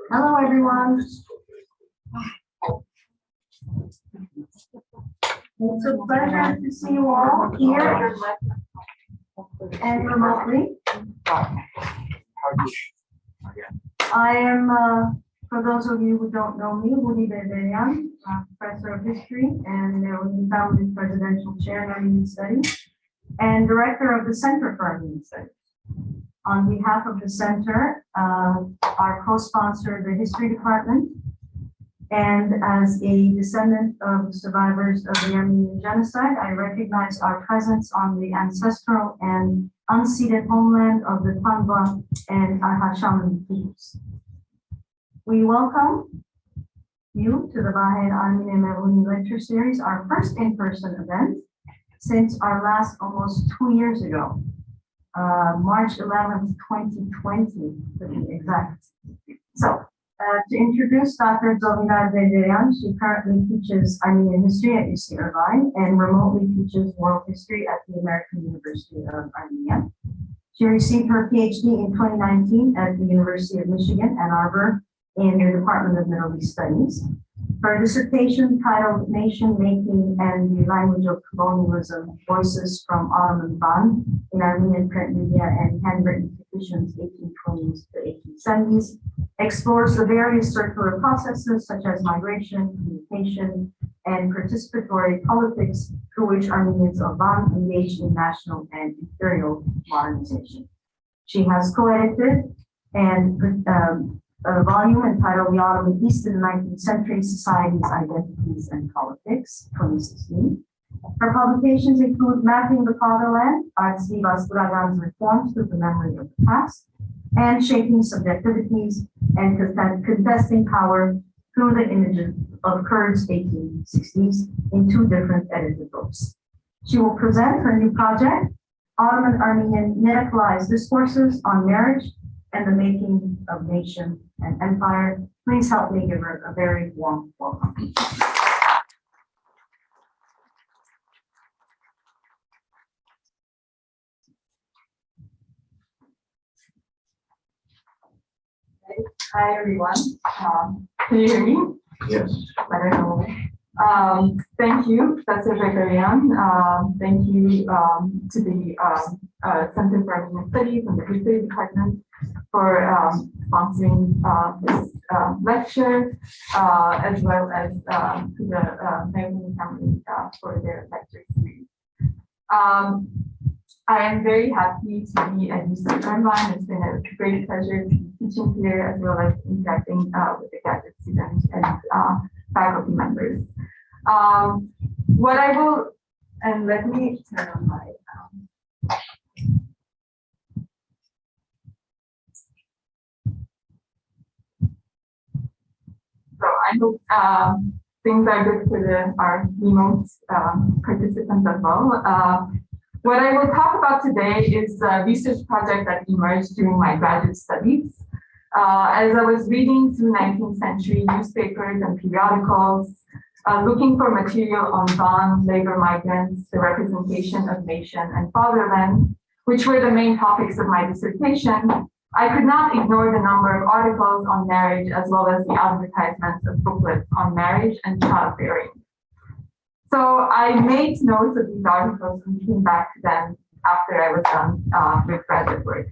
Hello, everyone. It's a pleasure to see you all here and remotely. I am, for those of you who don't know me, Dzovinar Derderian, professor of history and Meghrouni Family Presidential Chair in Armenian Studies and director of the Center for Armenian Studies. On behalf of the center, our co-sponsor, the History Department, and as a descendant of the survivors of the Armenian genocide, I recognize our presence on the ancestral and unceded homeland of the Tanba and Arhashamli peoples. We welcome you to the Vahed Armenian Meghrouni lecture series, our first in-person event since our last almost 2 years ago. March 11th, 2020, to be exact. So, to introduce Dr. Dzovinar Derderian, she currently teaches Armenian history at UCI Irvine and remotely teaches world history at the American University of Armenia. She received her PhD in 2019 at the University of Michigan, Ann Arbor, in the Department of Middle East Studies. Her dissertation titled Nation Making and the Language of Colonialism, Voices from Ottoman Bond in Armenian Print Media and Handwritten Petitions 1820s to 1870s, explores the various circular processes such as migration, communication, and participatory politics through which Armenians of Van engaged in national and imperial modernization. She has co-edited and a volume entitled The Ottoman East in the 19th Century, Societies, Identities, and Politics, 2016. Her publications include Mapping the Fatherland, Artsy Vascuragan's Reforms through the Memory of the Past, and Shaping Subjectivities and Contesting Power through the Images of Kurds, 1860s, in 2 different edited books. She will present her new project, Ottoman Armenian Medicalized Discourses on Marriage and the Making of Nation and Empire. Please help me give her a very warm welcome. Hi, everyone. Can you hear me? Yes. I don't know. Thank you, Professor Berberian. Thank you to the Center for Armenian Studies and the History Department for sponsoring this lecture, as well as to the Meghrouni family for their lecture series. I am very happy to be at UCI Irvine. It's been a great pleasure to be teaching here, as well as interacting with the graduate students and faculty members. What I will, and let me turn on my, so I hope things are good for our remote participants as well. What I will talk about today is a research project that emerged during my graduate studies. As I was reading through 19th century newspapers and periodicals, looking for material on Don, labor migrants, the representation of nation and fatherland, which were the main topics of my dissertation, I could not ignore the number of articles on marriage as well as the advertisements of booklets on marriage and childbearing. So I made notes of these articles and came back to them after I was done with graduate work.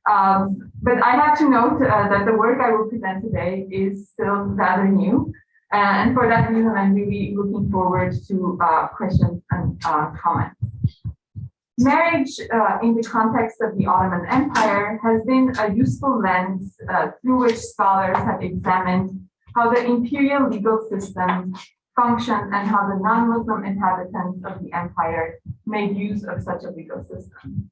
But I have to note that the work I will present today is still rather new. And for that reason, I'm really looking forward to questions and comments. Marriage in the context of the Ottoman Empire has been a useful lens through which scholars have examined how the imperial legal system functioned and how the non-Muslim inhabitants of the empire made use of such a legal system.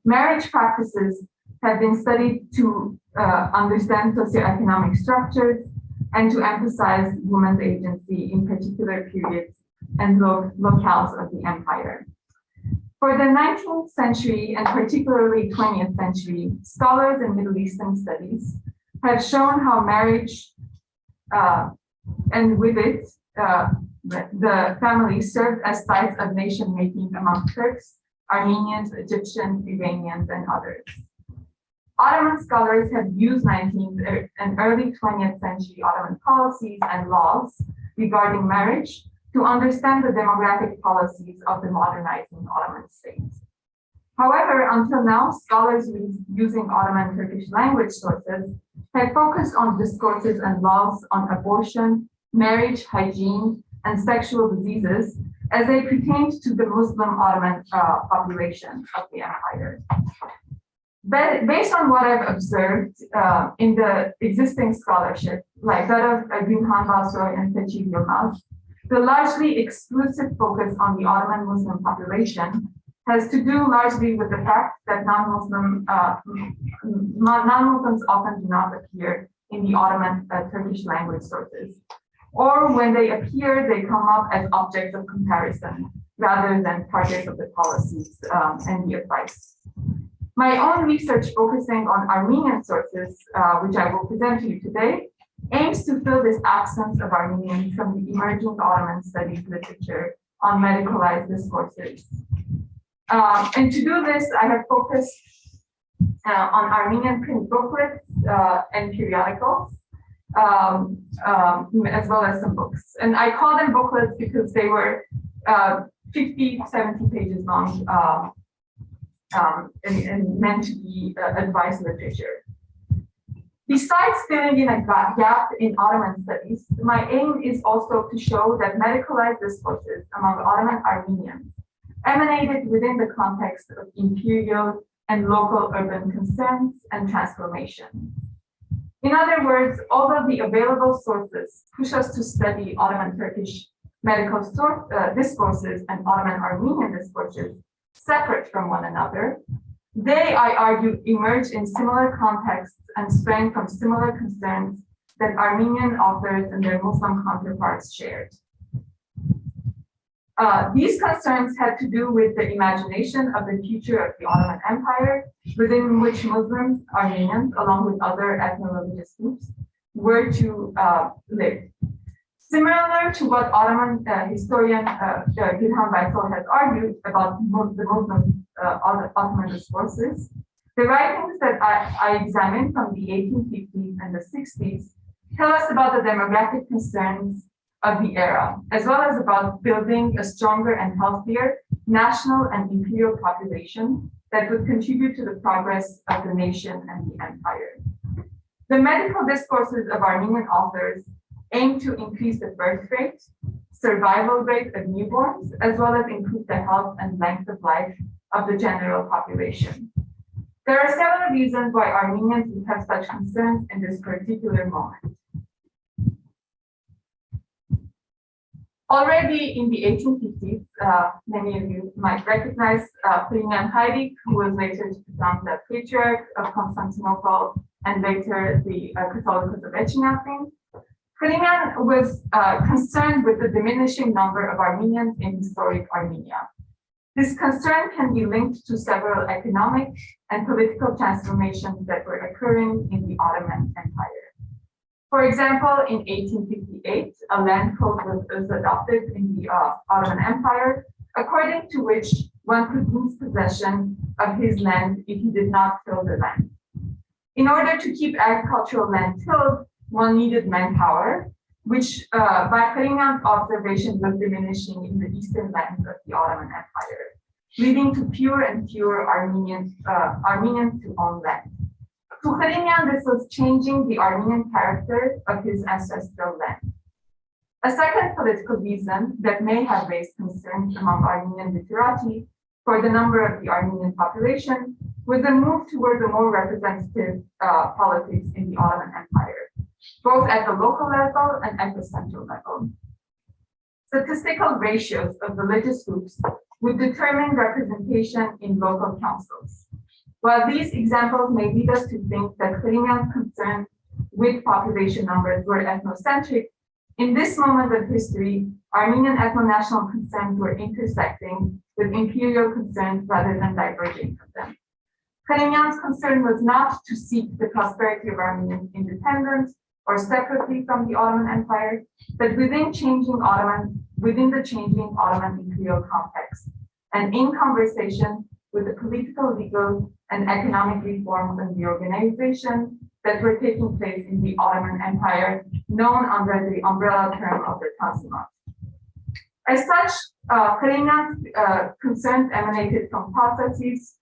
Marriage practices have been studied to understand socioeconomic structures and to emphasize women's agency in particular periods and locales of the empire. For the 19th century and particularly 20th century, scholars in Middle Eastern studies have shown how marriage and with it, the family served as sites of nation-making among Turks, Armenians, Egyptians, Iranians, and others. Ottoman scholars have used 19th and early 20th century Ottoman policies and laws regarding marriage to understand the demographic policies of the modernizing Ottoman state. However, until now, scholars using Ottoman Turkish language sources have focused on discourses and laws on abortion, marriage, hygiene, and sexual diseases as they pertained to the Muslim Ottoman population of the empire. But based on what I've observed in the existing scholarship, like that of Günhan Balsoy and Fethi Yilmaz, the largely exclusive focus on the Ottoman Muslim population has to do largely with the fact that non-Muslims often do not appear in the Ottoman Turkish language sources, or when they appear, they come up as objects of comparison rather than targets of the policies and the advice. My own research focusing on Armenian sources, which I will present to you today, aims to fill this absence of Armenian from the emerging Ottoman studies literature on medicalized discourses. And to do this, I have focused on Armenian print booklets and periodicals, as well as some books. And I call them booklets because they were 50, 70 pages long and meant to be advice literature. Besides filling in a gap in Ottoman studies, my aim is also to show that medicalized discourses among Ottoman Armenians emanated within the context of imperial and local urban concerns and transformation. In other words, although the available sources push us to study Ottoman Turkish medical discourses and Ottoman Armenian discourses separate from one another, they, I argue, emerge in similar contexts and sprang from similar concerns that Armenian authors and their Muslim counterparts shared. These concerns had to do with the imagination of the future of the Ottoman Empire, within which Muslims, Armenians, along with other ethno-religious groups, were to live. Similar to what Ottoman historian Günhan Balsoy has argued about the Muslim Ottoman discourses, the writings that I examined from the 1850s and the 60s tell us about the demographic concerns of the era, as well as about building a stronger and healthier national and imperial population that would contribute to the progress of the nation and the empire. The medical discourses of Armenian authors aim to increase the birth rate, survival rate of newborns, as well as improve the health and length of life of the general population. There are several reasons why Armenians would have such concerns in this particular moment. Already in the 1850s, many of you might recognize Plinian Hayrik, who was later to become the patriarch of Constantinople and later the Catholicos of Echinathin. Plinian was concerned with the diminishing number of Armenians in historic Armenia. This concern can be linked to several economic and political transformations that were occurring in the Ottoman Empire. For example, in 1858, a land code was adopted in the Ottoman Empire, according to which one could lose possession of his land if he did not till the land. In order to keep agricultural land tilled, one needed manpower, which by Plinian's observation was diminishing in the eastern lands of the Ottoman Empire, leading to fewer and fewer Armenians to own land. To Plinian, this was changing the Armenian character of his ancestral land. A second political reason that may have raised concerns among Armenian literati for the number of the Armenian population was a move toward a more representative politics in the Ottoman Empire, both at the local level and at the central level. Statistical ratios of religious groups would determine representation in local councils. While these examples may lead us to think that Plinian's concerns with population numbers were ethnocentric, in this moment of history, Armenian ethno-national concerns were intersecting with imperial concerns rather than diverging from them. Plinian's concern was not to seek the prosperity of Armenian independence or separately from the Ottoman Empire, but within the changing Ottoman imperial context, and in conversation with the political, legal, and economic reforms and reorganization that were taking place in the Ottoman Empire, known under the umbrella term of the Tanzimat. As such, Kaliningrad concerns emanated from processes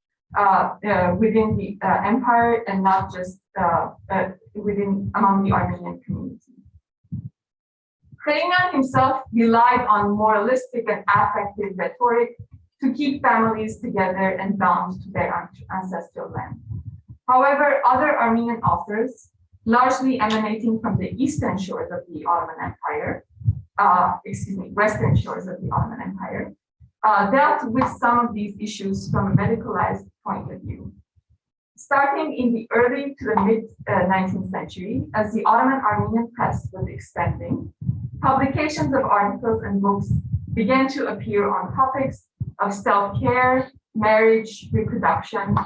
within the empire and not just among the Armenian community. Kaliningrad himself relied on moralistic and affective rhetoric to keep families together and bound to their ancestral land. However, other Armenian authors, largely emanating from the eastern shores of the Ottoman Empire, western shores of the Ottoman Empire, dealt with some of these issues from a medicalized point of view. Starting in the early to the mid-19th century, as the Ottoman Armenian press was expanding, publications of articles and books began to appear on topics of self-care, marriage, reproduction,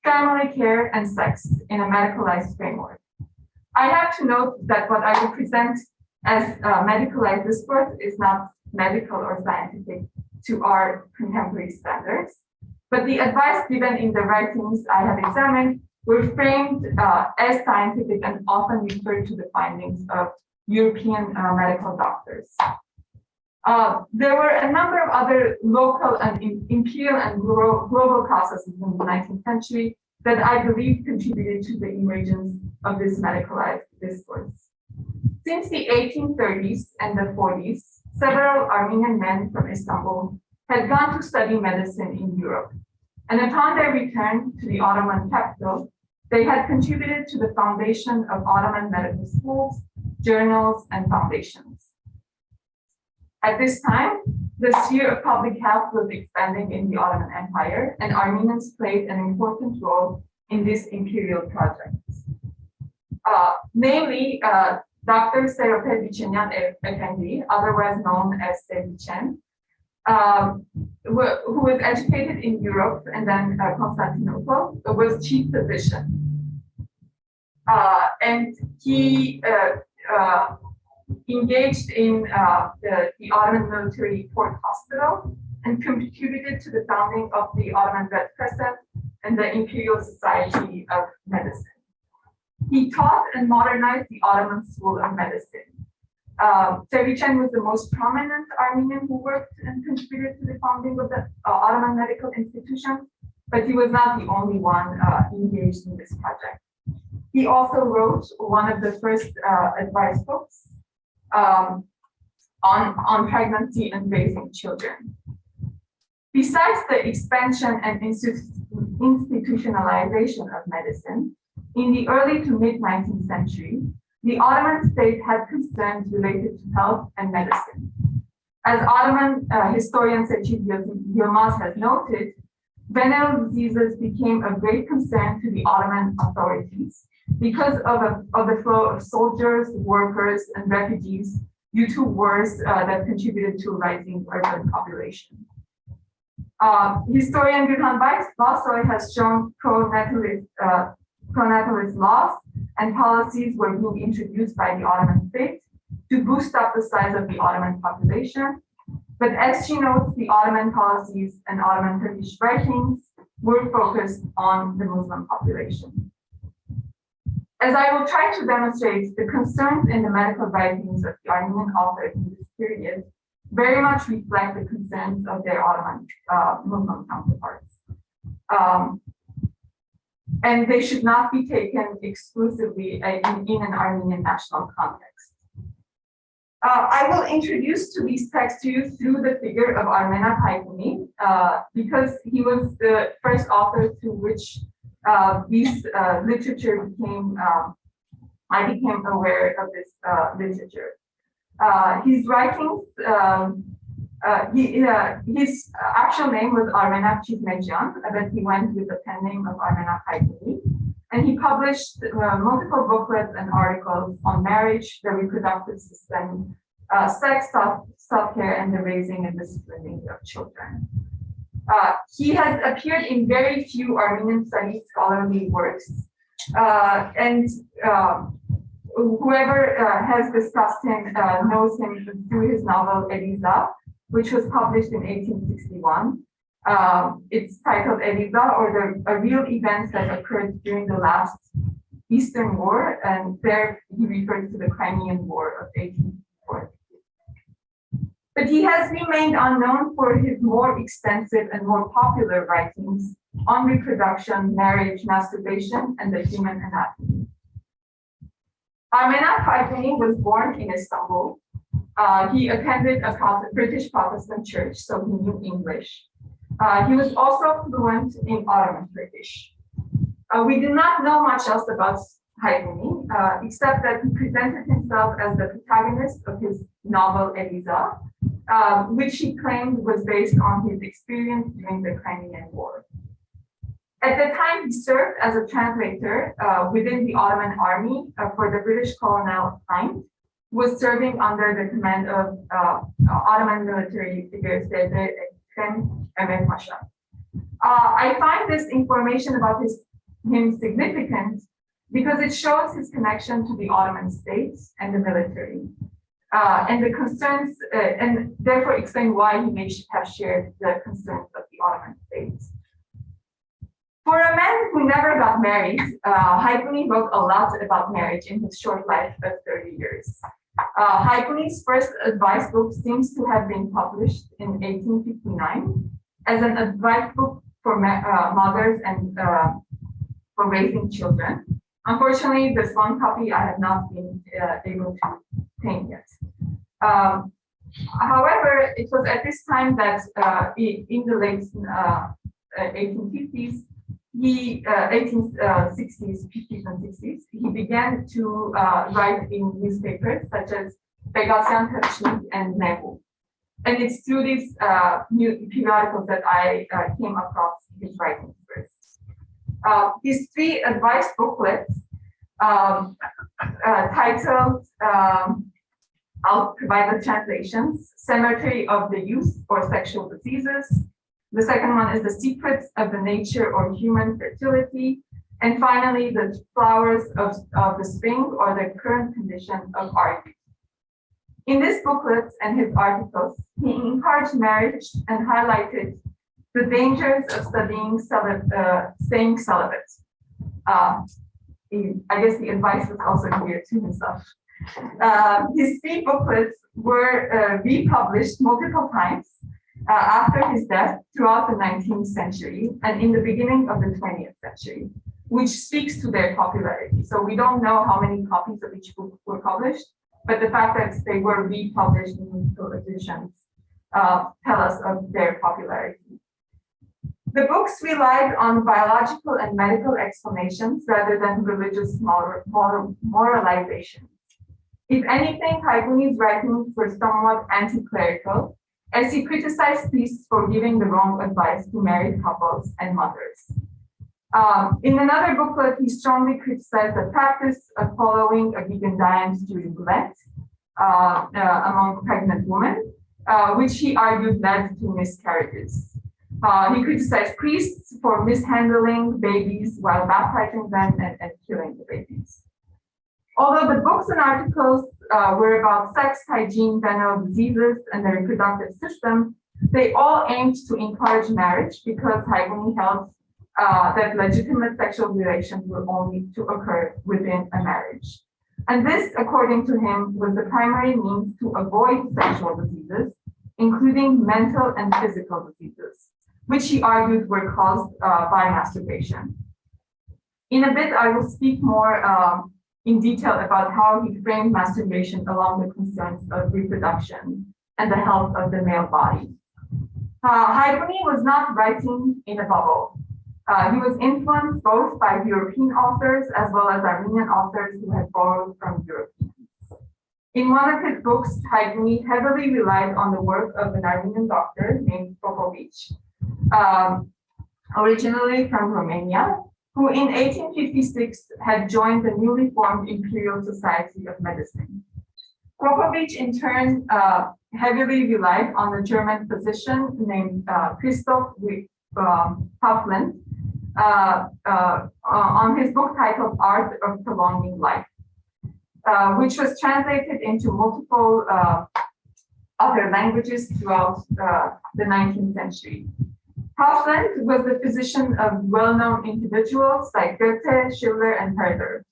family care, and sex in a medicalized framework. I have to note that what I represent as medicalized discourse is not medical or scientific to our contemporary standards, but the advice given in the writings I have examined were framed as scientific and often referred to the findings of European medical doctors. There were a number of other local and imperial and global processes in the 19th century that I believe contributed to the emergence of this medicalized discourse. Since the 1830s and the 40s, several Armenian men from Istanbul had gone to study medicine in Europe, and upon their return to the Ottoman capital, they had contributed to the foundation of Ottoman medical schools, journals, and foundations. At this time, the sphere of public health was expanding in the Ottoman Empire, and Armenians played an important role in this imperial project. Namely, Dr. Serope Vichenyan Efendi, otherwise known as Sevichen, who was educated in Europe and then Constantinople, was chief physician. And he engaged in the Ottoman military port hospital and contributed to the founding of the Ottoman Red Crescent and the Imperial Society of Medicine. He taught and modernized the Ottoman School of Medicine. Sevichen was the most prominent Armenian who worked and contributed to the founding of the Ottoman medical institution, but he was not the only one engaged in this project. He also wrote one of the first advice books on pregnancy and raising children. Besides the expansion and institutionalization of medicine, in the early to mid-19th century, the Ottoman state had concerns related to health and medicine. As Ottoman historian Seçil Yılmaz has noted, venereal diseases became a great concern to the Ottoman authorities because of the flow of soldiers, workers, and refugees due to wars that contributed to a rising urban population. Historian Gürhan Balsoy has shown pronatalist laws and policies were being introduced by the Ottoman state to boost up the size of the Ottoman population. But as she notes, the Ottoman policies and Ottoman Turkish writings were focused on the Muslim population. As I will try to demonstrate, the concerns in the medical writings of the Armenian authors in this period very much reflect the concerns of their Ottoman Muslim counterparts. And they should not be taken exclusively in an Armenian national context. I will introduce to these texts to you through the figure of Armena Paikuni, because he was the first author through which these literature became, I became aware of this literature. His writings, his actual name was Armena Chizmejian, but he went with the pen name of Armena Paikuni. And he published multiple booklets and articles on marriage, the reproductive system, sex, self-care, and the raising and disciplining of children. He has appeared in very few Armenian studies scholarly works, and whoever has discussed him knows him through his novel Eliza, which was published in 1861, It's titled Eliza, or a real event that occurred during the last Eastern War, and there he refers to the Crimean War of 1840. But he has remained unknown for his more extensive and more popular writings on reproduction, marriage, masturbation, and the human anatomy. Armena Haipuni was born in Istanbul. He attended a British Protestant church, so he knew English. He was also fluent in Ottoman Turkish. We do not know much else about Haipuni, except that he presented himself as the protagonist of his novel Eliza, which he claimed was based on his experience during the Crimean War. At the time, he served as a translator within the Ottoman army for the British colonel Hind, who was serving under the command of Ottoman military figures and Mehmet Pasha. I find this information about him significant because it shows his connection to the Ottoman states and the military, and the concerns, and therefore explain why he may have shared the concerns of the Ottoman states. For a man who never got married, Haipuni wrote a lot about marriage in his short life of 30 years. Haipuni's first advice book seems to have been published in 1859 as an advice book for mothers and for raising children. Unfortunately, this one copy I have not been able to obtain yet. However, it was at this time that in the late 1850s, 1860s, 50s, and 60s, he began to write in newspapers such as Begasyan Karışnik and Meghrouni. And it's through these periodicals that I came across his writings first. These three advice booklets titled, I'll provide the translations, Cemetery of the Youth or Sexual Diseases. The second one is The Secrets of the Nature or Human Fertility. And finally, The Flowers of the Spring or the Current Condition of Our Youth. In these booklets and his articles, he encouraged marriage and highlighted the dangers of staying celibate. I guess the advice was also geared to himself. His three booklets were republished multiple times after his death throughout the 19th century and in the beginning of the 20th century, which speaks to their popularity. So we don't know how many copies of each book were published, but the fact that they were republished in multiple editions tell us of their popularity. The books relied on biological and medical explanations rather than religious moralization. If anything, Haipuni's writings were somewhat anti-clerical, as he criticized priests for giving the wrong advice to married couples and mothers. In another booklet, he strongly criticized the practice of following a vegan diet during Lent among pregnant women, which he argued led to miscarriages. He criticized priests for mishandling babies while baptizing them and killing the babies. Although the books and articles were about sex, hygiene, venereal diseases, and the reproductive system, they all aimed to encourage marriage because Haipuni held that legitimate sexual relations were only to occur within a marriage. And this, according to him, was the primary means to avoid sexual diseases, including mental and physical diseases, which he argued were caused by masturbation. In a bit, I will speak more in detail about how he framed masturbation along the concerns of reproduction and the health of the male body. Haipuni was not writing in a bubble. He was influenced both by European authors as well as Armenian authors who had borrowed from Europeans. In one of his books, Haipuni heavily relied on the work of an Armenian doctor named Popovich, originally from Romania, who in 1856 had joined the newly formed Imperial Society of Medicine. Popovich, in turn, heavily relied on a German physician named Christoph Huffland on his book titled Art of Prolonging Life, which was translated into multiple other languages throughout the 19th century. Kaufland was the physician of well-known individuals like Goethe, Schiller, and Herder.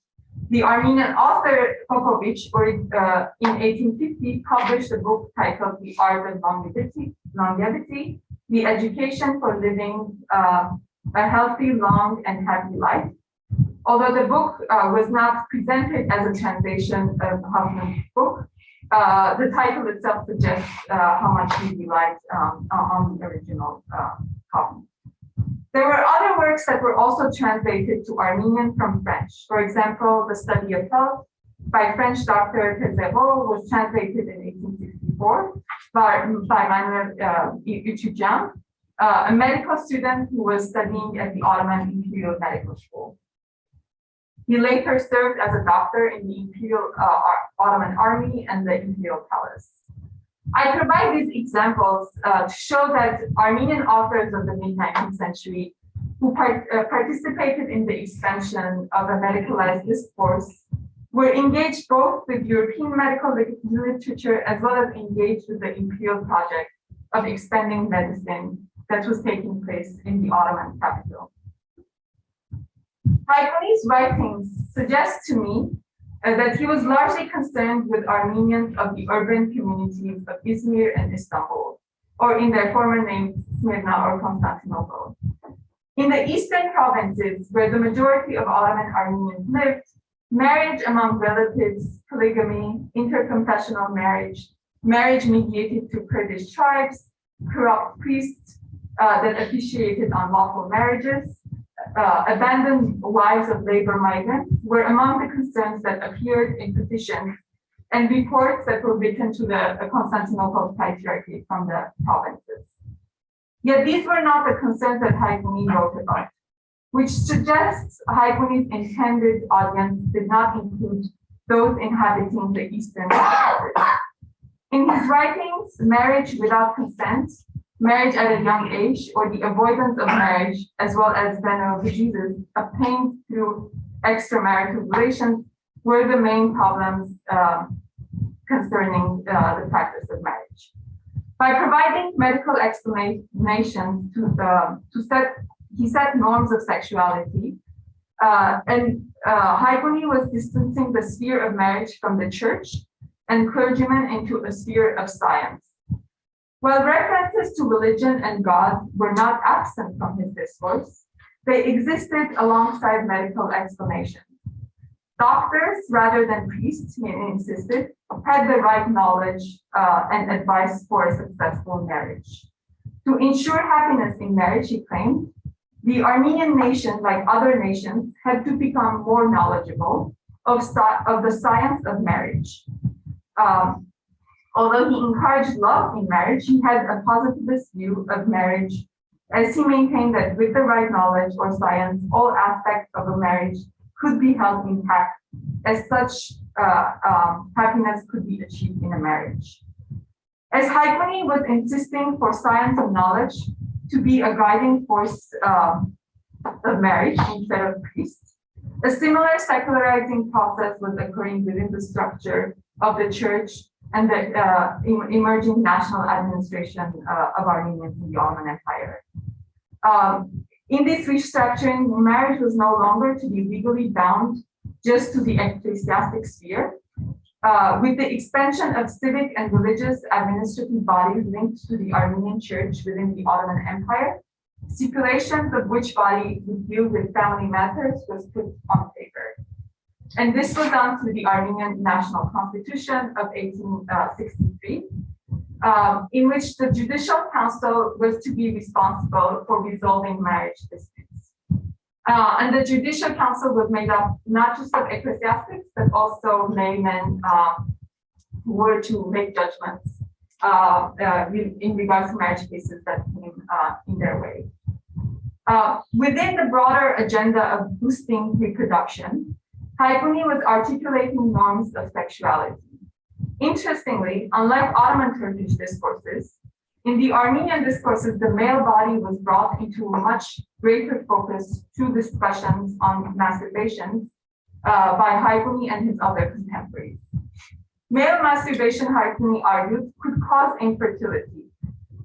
The Armenian author Popovich, in 1850, published a book titled The Art of Longevity, The Education for Living a Healthy, Long, and Happy Life. Although the book was not presented as a translation of Hoffman's book, the title itself suggests how much he relied on the original copy. There were other works that were also translated to Armenian from French. For example, The Study of Health by French doctor Tezevo was translated in 1864 by Manuel Uchujian, a medical student who was studying at the Ottoman Imperial Medical School. He later served as a doctor in the Imperial Ottoman Army and the Imperial Palace. I provide these examples to show that Armenian authors of the mid-19th century who participated in the expansion of a medicalized discourse were engaged both with European medical literature as well as engaged with the imperial project of expanding medicine that was taking place in the Ottoman capital. Haykuni's writings suggest to me that he was largely concerned with Armenians of the urban communities of Izmir and Istanbul, or in their former names, Smyrna or Constantinople. In the eastern provinces, where the majority of Ottoman Armenians lived, marriage among relatives, polygamy, interconfessional marriage, marriage mediated through Kurdish tribes, corrupt priests that officiated unlawful marriages, abandoned wives of labor migrants were among the concerns that appeared in petitions and reports that were written to the Constantinople Patriarchate from the provinces. Yet these were not the concerns that Haykuni wrote about, which suggests Haykuni's intended audience did not include those inhabiting the eastern provinces. In his writings, marriage without consent, marriage at a young age, or the avoidance of marriage, as well as venereal diseases obtained through extramarital relations, were the main problems concerning the practice of marriage. By providing medical explanations he set norms of sexuality, and Haykuni was distancing the sphere of marriage from the church and clergymen into a sphere of science. While references to religion and God were not absent from his discourse, they existed alongside medical explanations. Doctors, rather than priests, he insisted, had the right knowledge and advice for a successful marriage. To ensure happiness in marriage, he claimed, the Armenian nation, like other nations, had to become more knowledgeable of the science of marriage. Although he encouraged love in marriage, he had a positivist view of marriage, as he maintained that with the right knowledge or science, all aspects of a marriage could be held intact, as such happiness could be achieved in a marriage. As Haykuni was insisting for science of knowledge to be a guiding force of marriage instead of priests, a similar secularizing process was occurring within the structure of the church and the emerging national administration of Armenians in the Ottoman Empire. In this restructuring, marriage was no longer to be legally bound just to the ecclesiastic sphere. With the expansion of civic and religious administrative bodies linked to the Armenian church within the Ottoman Empire, stipulations of which body would deal with family matters was put on paper. And this was done through the Armenian National Constitution of 1863, in which the Judicial Council was to be responsible for resolving marriage disputes. And the Judicial Council was made up not just of ecclesiastics, but also laymen who were to make judgments in regards to marriage cases that came in their way. Within the broader agenda of boosting reproduction, Haykuni was articulating norms of sexuality. Interestingly, unlike Ottoman Turkish discourses, in the Armenian discourses, the male body was brought into a much greater focus through discussions on masturbation by Haykuni and his other contemporaries. Male masturbation, Haykuni argued, could cause infertility,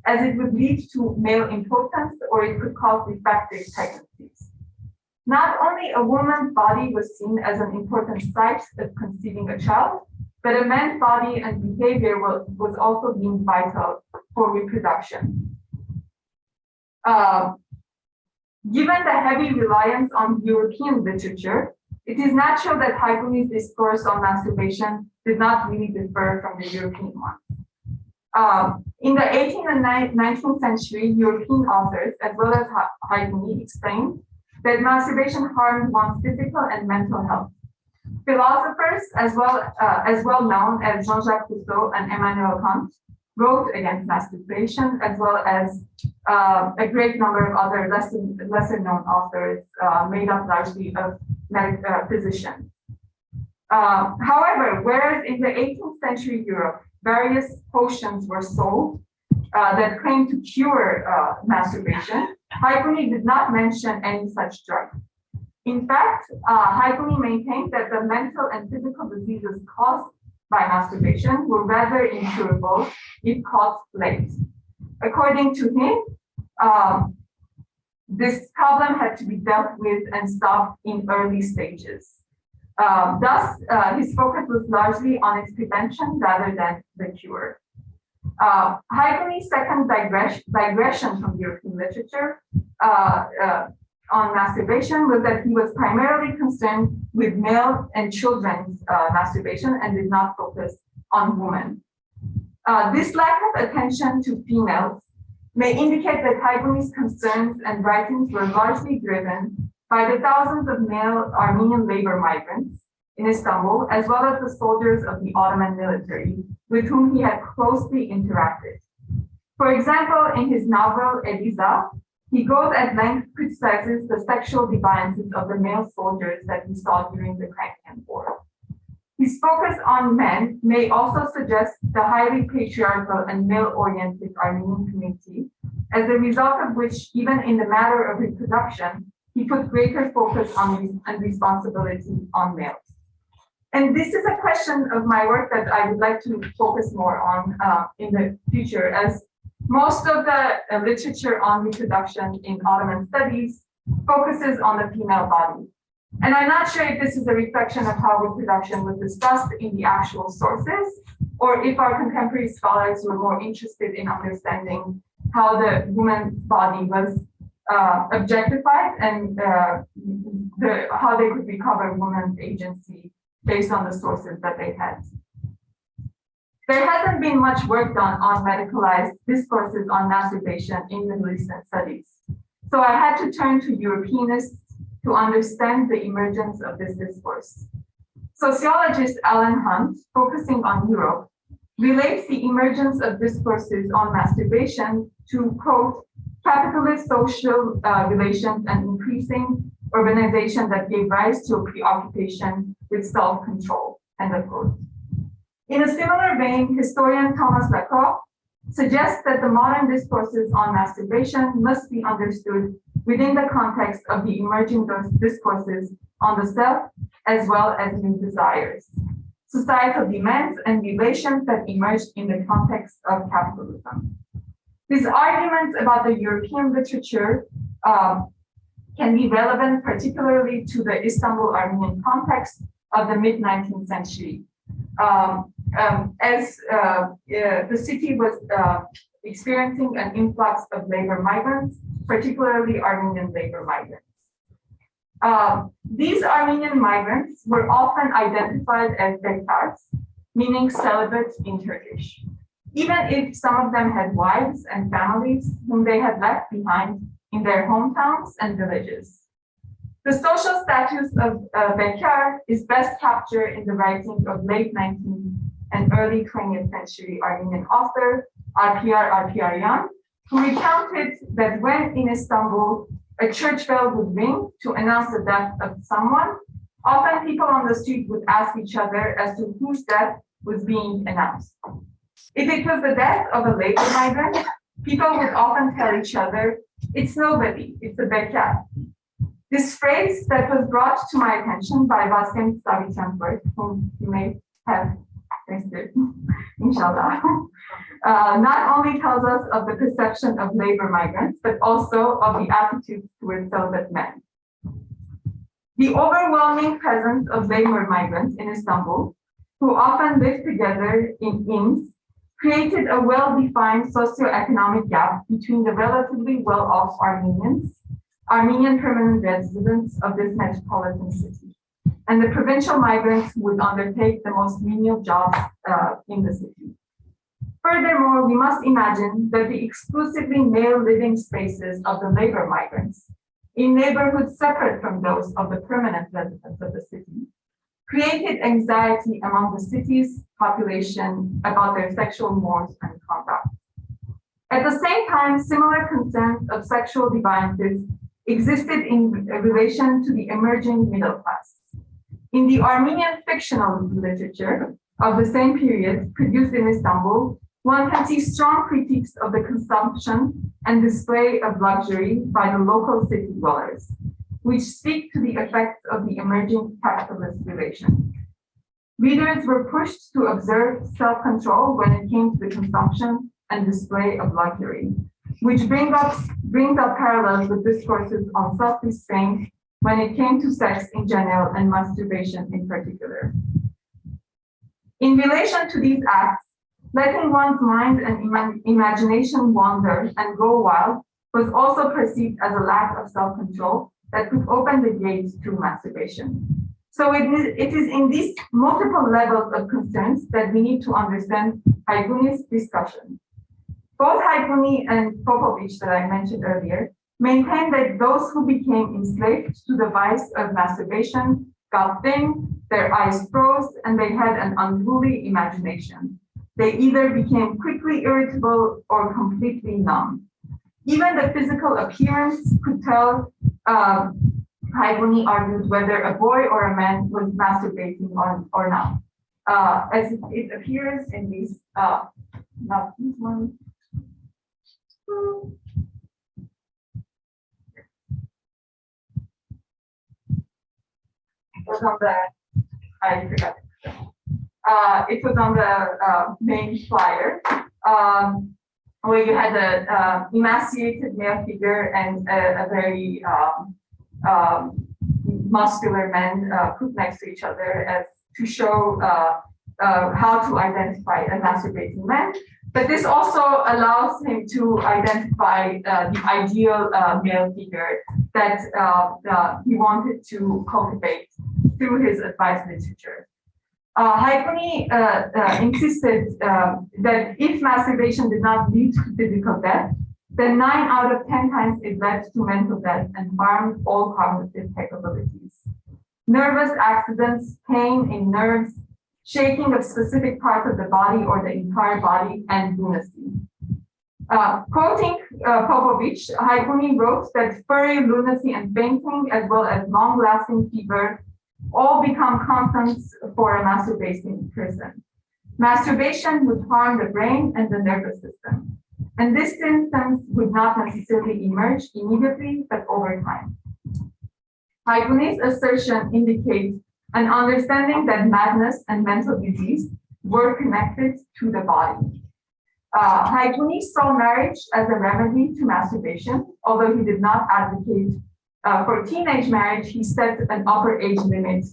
as it would lead to male impotence or it could cause refractory pregnancies. Not only a woman's body was seen as an important site of conceiving a child, but a man's body and behavior was also deemed vital for reproduction. Given the heavy reliance on European literature, it is natural that Haiguni's discourse on masturbation did not really differ from the European ones. In the 18th and 19th century, European authors, as well as Haiguni, explained that masturbation harmed one's physical and mental health. Philosophers, as well known as Jean-Jacques Rousseau and Immanuel Kant, wrote against masturbation, as well as a great number of other lesser-known authors made up largely of physicians. However, whereas in the 18th century Europe, various potions were sold that claimed to cure masturbation, Haiguni did not mention any such drug. In fact, Haiguni maintained that the mental and physical diseases caused by masturbation were rather incurable if caught late. According to him, this problem had to be dealt with and stopped in early stages. Thus, his focus was largely on its prevention rather than the cure. Haiguni's second digression from European literature on masturbation was that he was primarily concerned with male and children's masturbation and did not focus on women. This lack of attention to females may indicate that Haiguni's concerns and writings were largely driven by the thousands of male Armenian labor migrants in Istanbul, as well as the soldiers of the Ottoman military, with whom he had closely interacted. For example, in his novel Eliza, he goes at length criticizes the sexual deviances of the male soldiers that he saw during the Crimean War. His focus on men may also suggest the highly patriarchal and male-oriented Armenian community, as a result of which, even in the matter of reproduction, he put greater focus on and responsibility on males. And this is a question of my work that I would like to focus more on in the future, as most of the literature on reproduction in Ottoman studies focuses on the female body. And I'm not sure if this is a reflection of how reproduction was discussed in the actual sources, or if our contemporary scholars were more interested in understanding how the woman's body was objectified and how they could recover women's agency based on the sources that they had. There hasn't been much work done on medicalized discourses on masturbation in Middle Eastern studies. So I had to turn to Europeanists to understand the emergence of this discourse. Sociologist Alan Hunt, focusing on Europe, relates the emergence of discourses on masturbation to, quote, capitalist social relations and increasing urbanization that gave rise to a preoccupation with self-control, end of quote. In a similar vein, historian Thomas Lacroix suggests that the modern discourses on masturbation must be understood within the context of the emerging discourses on the self, as well as new desires, societal demands, and relations that emerged in the context of capitalism. These arguments about the European literature can be relevant particularly to the Istanbul Armenian context of the mid-19th century. As the city was experiencing an influx of labor migrants, particularly Armenian labor migrants. These Armenian migrants were often identified as bekars, meaning celibate in Turkish, even if some of them had wives and families whom they had left behind in their hometowns and villages. The social status of bekar is best captured in the writings of late 19th and early 20th century Armenian author Arpiyaryan, who recounted that when in Istanbul a church bell would ring to announce the death of someone, often people on the street would ask each other as to whose death was being announced. If it was the death of a labor migrant, people would often tell each other, "It's nobody, it's a bekar." This phrase that was brought to my attention by Vaskem Stavicyan's work, whom you may have tested, inshallah, not only tells us of the perception of labor migrants, but also of the attitudes towards celibate men. The overwhelming presence of labor migrants in Istanbul, who often lived together in inns, created a well-defined socioeconomic gap between the relatively well-off Armenian permanent residents of this metropolitan city, and the provincial migrants who would undertake the most menial jobs in the city. Furthermore, we must imagine that the exclusively male living spaces of the labor migrants, in neighborhoods separate from those of the permanent residents of the city, created anxiety among the city's population about their sexual mores and conduct. At the same time, similar concerns of sexual deviances existed in relation to the emerging middle class. In the Armenian fictional literature of the same period produced in Istanbul, one can see strong critiques of the consumption and display of luxury by the local city dwellers, which speak to the effects of the emerging capitalist relation. Readers were pushed to observe self-control when it came to the consumption and display of luxury, which brings up parallels with discourses on self-restraint when it came to sex in general and masturbation in particular. In relation to these acts, letting one's mind and imagination wander and go wild was also perceived as a lack of self-control that could open the gate to masturbation. So it is in these multiple levels of concerns that we need to understand Hayguni's discussion. Both Hayguni and Popovich that I mentioned earlier maintain that those who became enslaved to the vice of masturbation got thin, their eyes froze, and they had an unruly imagination. They either became quickly irritable or completely numb. Even the physical appearance could tell, Hayguni argued, whether a boy or a man was masturbating or not. As it appears in these, not this one. It was on the, I forgot. It was on the main flyer, where you had an emaciated male figure and a very muscular man put next to each other as to show how to identify a masturbating man. But this also allows him to identify the ideal male figure that he wanted to cultivate through his advice literature. Hayguni insisted that if masturbation did not lead to physical death, then 9 out of 10 times it led to mental death and harmed all cognitive capabilities. Nervous accidents, pain in nerves, shaking of specific parts of the body or the entire body, and lunacy. Quoting Popovich, Hayguni wrote that furry, lunacy, and fainting, as well as long-lasting fever, all become constants for a masturbating person. Masturbation would harm the brain and the nervous system, and these symptoms would not necessarily emerge immediately, but over time. Hayguni's assertion indicates an understanding that madness and mental disease were connected to the body. Hayguni saw marriage as a remedy to masturbation, although he did not advocate for teenage marriage. He set an upper age limit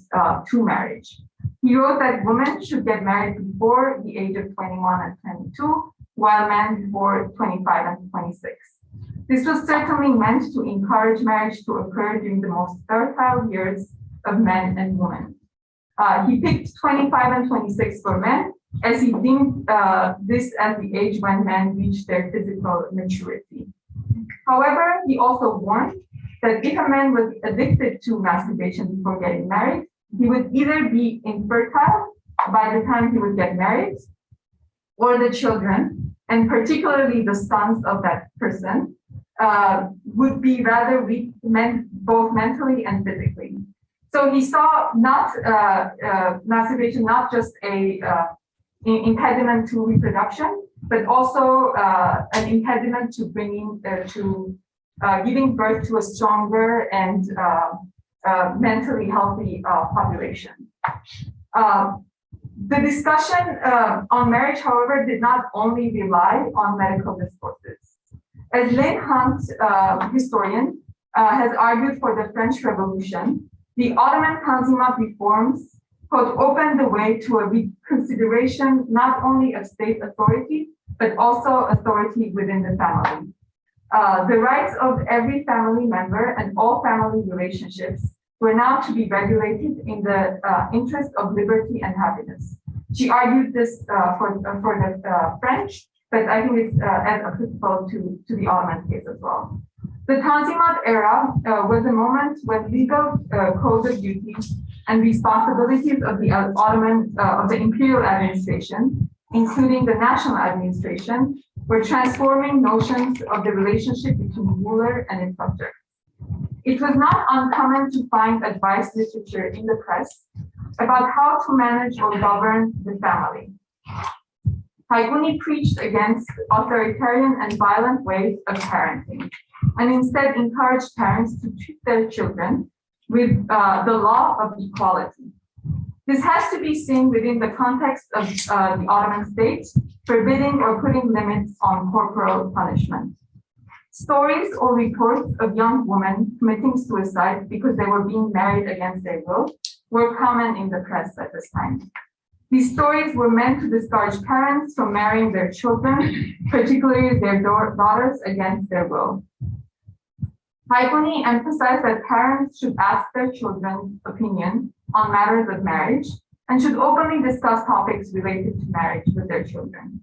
to marriage. He wrote that women should get married before the age of 21 and 22, while men before 25 and 26. This was certainly meant to encourage marriage to occur during the most fertile years of men and women. He picked 25 and 26 for men, as he deemed this as the age when men reach their physical maturity. However, he also warned that if a man was addicted to masturbation before getting married, he would either be infertile by the time he would get married, or the children, and particularly the sons of that person, would be rather weak, both mentally and physically. So he saw masturbation not just a impediment to reproduction, but also an impediment to giving birth to a stronger and mentally healthy population. The discussion on marriage, however, did not only rely on medical discourses. As Lynn Hunt, historian, has argued for the French Revolution, the Ottoman Tanzimat reforms quote, opened the way to a reconsideration not only of state authority, but also authority within the family. The rights of every family member and all family relationships were now to be regulated in the interest of liberty and happiness. She argued this for the French, but I think it's as applicable to the Ottoman case as well. The Tanzimat era was a moment when legal codes of duties and responsibilities of the of the imperial administration, including the national administration, were transforming notions of the relationship between ruler and its subject. It was not uncommon to find advice literature in the press about how to manage or govern the family. Haiguni preached against authoritarian and violent ways of parenting, and instead encouraged parents to treat their children with the law of equality. This has to be seen within the context of the Ottoman state, forbidding or putting limits on corporal punishment. Stories or reports of young women committing suicide because they were being married against their will were common in the press at this time. These stories were meant to discourage parents from marrying their children, particularly their daughters, against their will. Haiguni emphasized that parents should ask their children's opinion on matters of marriage and should openly discuss topics related to marriage with their children.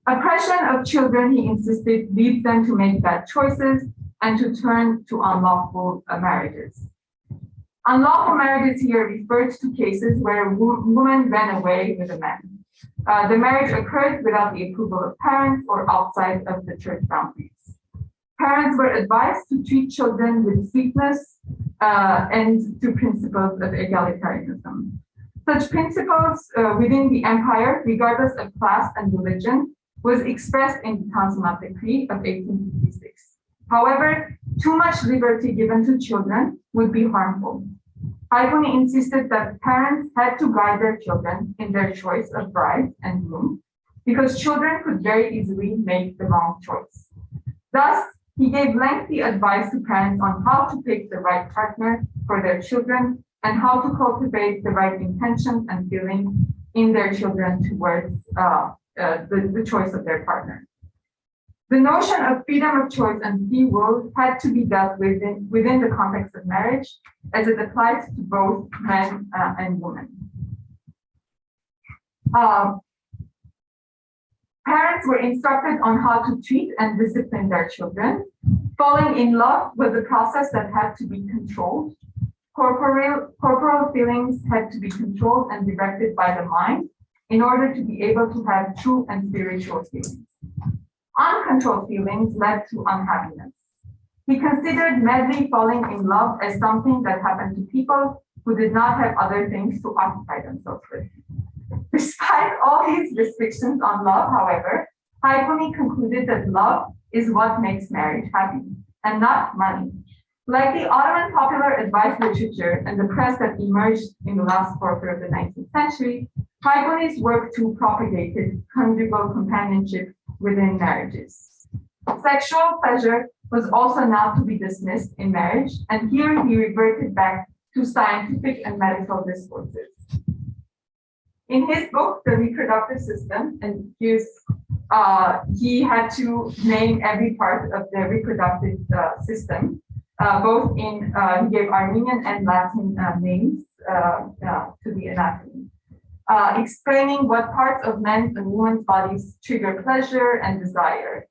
Oppression of children, he insisted, leads them to make bad choices and to turn to unlawful marriages. Unlawful marriages here refers to cases where a woman ran away with a man. The marriage occurred without the approval of parents or outside of the church boundaries. Parents were advised to treat children with sweetness and through principles of egalitarianism. Such principles within the empire, regardless of class and religion, was expressed in the Tanzimat Decree of 1856. However, too much liberty given to children would be harmful. Haiguni insisted that parents had to guide their children in their choice of bride and groom, because children could very easily make the wrong choice. Thus, he gave lengthy advice to parents on how to pick the right partner for their children and how to cultivate the right intentions and feelings in their children towards the choice of their partner. The notion of freedom of choice and free will had to be dealt with within the context of marriage, as it applies to both men and women. Parents were instructed on how to treat and discipline their children. Falling in love was a process that had to be controlled. Corporal feelings had to be controlled and directed by the mind in order to be able to have true and spiritual feelings. Uncontrolled feelings led to unhappiness. He considered madly falling in love as something that happened to people who did not have other things to occupy themselves with. Despite all these restrictions on love, however, Haiguni concluded that love is what makes marriage happy, and not money. Like the Ottoman popular advice literature and the press that emerged in the last quarter of the 19th century, Haiguni's work too propagated conjugal companionship within marriages. Sexual pleasure was also not to be dismissed in marriage, and here he reverted back to scientific and medical discourses. In his book, The Reproductive System, and he had to name every part of the reproductive system, both he gave Armenian and Latin names to the anatomy. Explaining what parts of men's and women's bodies trigger pleasure and desire.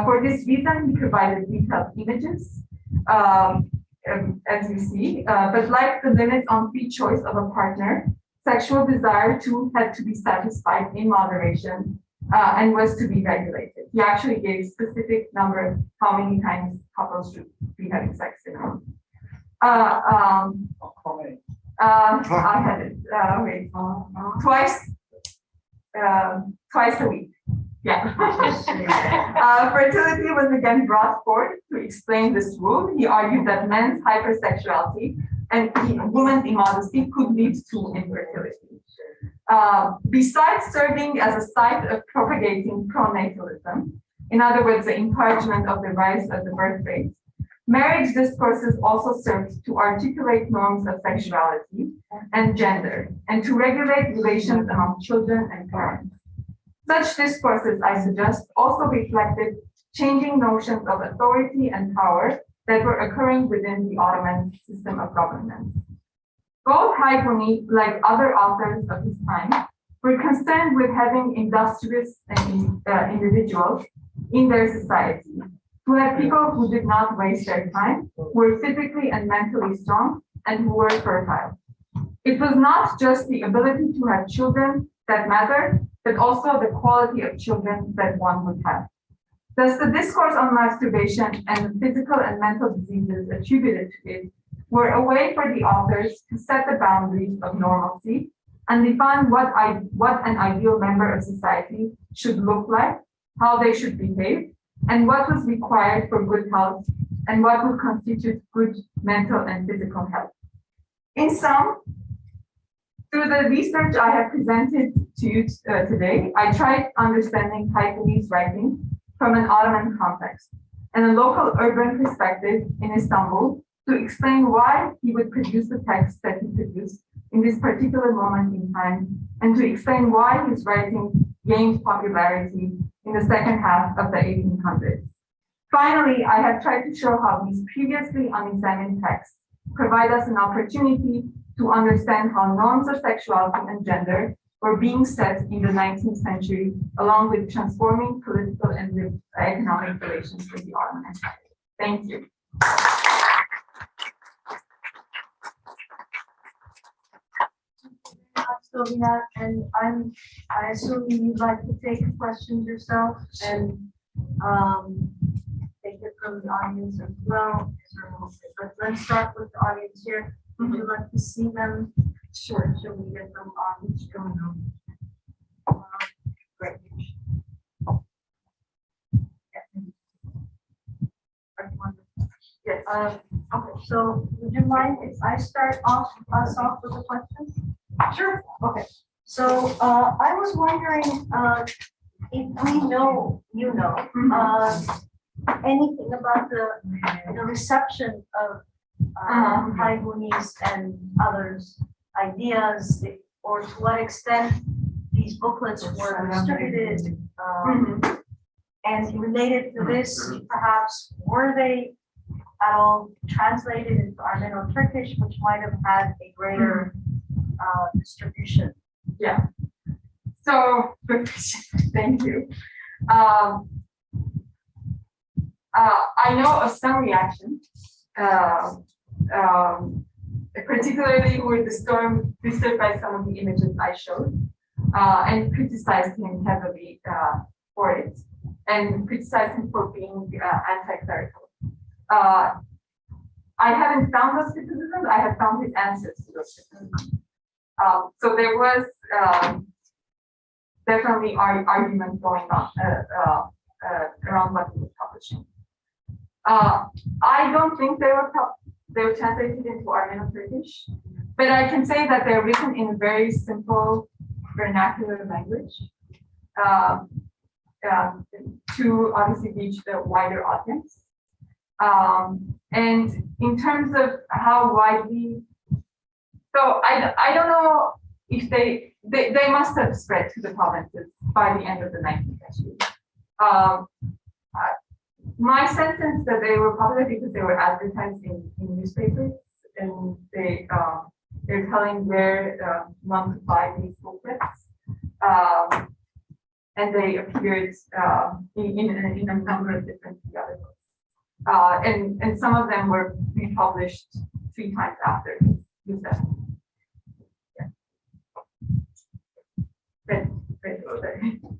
For this reason, he provided detailed images, as you see, but like the limits on free choice of a partner, sexual desire too had to be satisfied in moderation and was to be regulated. He actually gave specific number of how many times couples should be having sex in a month. I had it, twice a week. Yeah. Fertility was again brought forth to explain this rule. He argued that men's hypersexuality and women's immodesty could lead to infertility. Besides serving as a site of propagating pronatalism, in other words, the encouragement of the rise of the birth rate, marriage discourses also served to articulate norms of sexuality and gender, and to regulate relations among children and parents. Such discourses, I suggest, also reflected changing notions of authority and power that were occurring within the Ottoman system of governance. Both Meghrouni, like other authors of his time, were concerned with having industrious and individuals in their society, who had people who did not waste their time, who were physically and mentally strong, and who were fertile. It was not just the ability to have children that mattered, but also the quality of children that one would have. Thus, the discourse on masturbation and the physical and mental diseases attributed to it were a way for the authors to set the boundaries of normalcy and define what an ideal member of society should look like, how they should behave, and what was required for good health, and what would constitute good mental and physical health. In sum, through the research I have presented to you today, I tried understanding Meghrouni's writing from an Ottoman context and a local urban perspective in Istanbul to explain why he would produce the text that he produced in this particular moment in time, and to explain why his writing gained popularity in the second half of the 1800s. Finally, I have tried to show how these previously unexamined texts provide us an opportunity to understand how norms of sexuality and gender were being set in the 19th century, along with transforming political and economic relations with the Ottoman Empire. Thank you. Dzovinar, and I assume you'd like to take questions yourself and take it from the audience as well. But let's start with the audience here. Would you like to see them? Sure. Should we get them on screen? Great. Yes. Okay. So, would you mind if I start us off with the questions? Sure. Okay. So I was wondering if we know, anything about the reception of Meghrouni's and others' ideas, or to what extent these booklets were distributed, and related to this, perhaps were they at all translated into Armeno-Turkish, which might have had a greater distribution? Yeah. So, good question. Thank you. I know of some reactions, particularly who were disturbed by some of the images I showed, and criticized him heavily for it, and criticized him for being anti-clerical. I haven't found those criticisms. I have found his answers to those criticisms. So there was definitely argument going on around what he was publishing. I don't think they were translated into Armeno-Turkish, but I can say that they're written in a very simple vernacular language to obviously reach the wider audience. And in terms of how widely, so I don't know if they must have spread to the provinces by the end of the 19th century. My sense is that they were popular because they were advertised in newspapers, and they're telling where one could buy these booklets, and they appeared in a number of different articles, and some of them were republished 3 times after his death.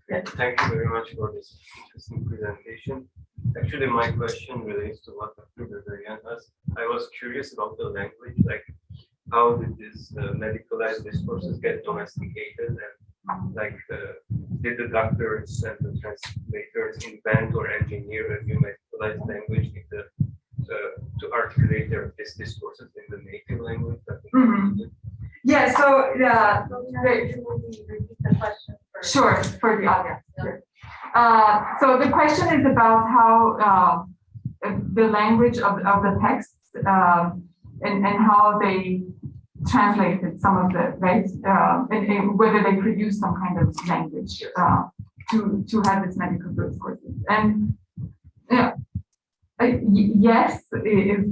Yes. Thank you very much for this interesting presentation. Actually, my question relates to what Dr. Berberian asked. I was curious about the language, like how did these medicalized discourses get domesticated, and did the doctors and the translators invent or engineer a new medicalized language to articulate these discourses in the native language that they used? Yeah, so, Repeat the question first. sure, for the audience. Sure. So the question is about how the language of the texts and how they translated some of the, right, and whether they produce some kind of language to have this medical discourses. And yes, is